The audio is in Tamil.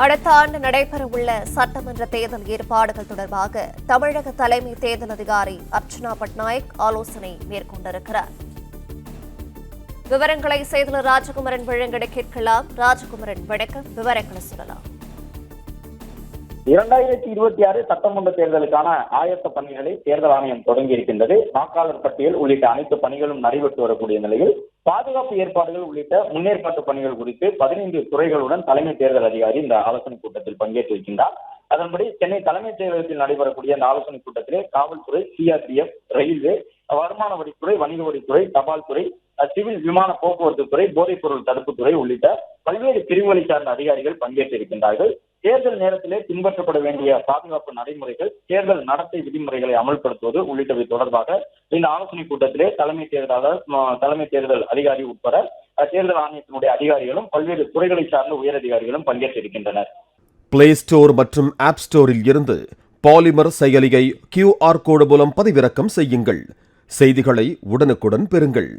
அடுத்த ஆண்டு நடைபெறவுள்ள சட்டமன்ற தேர்தல் ஏற்பாடுகள் தொடர்பாக தமிழக தலைமை தேர்தல் அதிகாரி அர்ச்சனா பட்நாயக் ஆலோசனை மேற்கொண்டிருக்கிறார். விவரங்களை செய்தியாளர் ராஜகுமரன் வழங்கிட கேட்கலாம். ராஜகுமரன், வணக்கம். விவரங்களை சொல்லலாம். 2026 சட்டமன்ற தேர்தலுக்கான ஆயத்த பணிகளை தேர்தல் ஆணையம் தொடங்கி இருக்கின்றது. வாக்காளர் பட்டியல் உள்ளிட்ட அனைத்து பணிகளும் நடைபெற்று வரக்கூடிய நிலையில் பாதுகாப்பு ஏற்பாடுகள் உள்ளிட்ட முன்னேற்பாட்டு பணிகள் குறித்து 15 துறைகளுடன் தலைமை தேர்தல் அதிகாரி இந்த ஆலோசனை கூட்டத்தில் பங்கேற்றிருக்கின்றார். அதன்படி சென்னை தலைமைச் செயலகத்தில் நடைபெறக்கூடிய இந்த ஆலோசனை கூட்டத்திலே காவல்துறை, சிஆர்பிஎஃப், ரயில்வே, வருமான வரித்துறை, வணிக வரித்துறை, தபால் துறை, சிவில் விமான போக்குவரத்து துறை, போதைப் பொருள் தடுப்புத்துறை உள்ளிட்ட பல்வேறு பிரிவுகளை சார்ந்த அதிகாரிகள் பங்கேற்றிருக்கின்றார்கள். தேர்தல் நேரத்திலே பின்பற்றப்பட வேண்டிய பாதுகாப்பு நடைமுறைகள், தேர்தல் நடத்தை விதிமுறைகளை அமல்படுத்துவது உள்ளிட்டவை தொடர்பாக இந்த ஆலோசனை கூட்டத்திலே தலைமை தேர்தல் அதிகாரி உட்பட தேர்தல் ஆணையத்தினுடைய அதிகாரிகளும் பல்வேறு துறைகளை சார்ந்த உயர் அதிகாரிகளும் பங்கேற்றிருக்கின்றனர். பிளே ஸ்டோர் மற்றும் ஆப் ஸ்டோரில் இருந்து பாலிமர் செயலியை QR கோடு மூலம் பதிவிறக்கம் செய்யுங்கள். செய்திகளை உடனுக்குடன் பெறுங்கள்.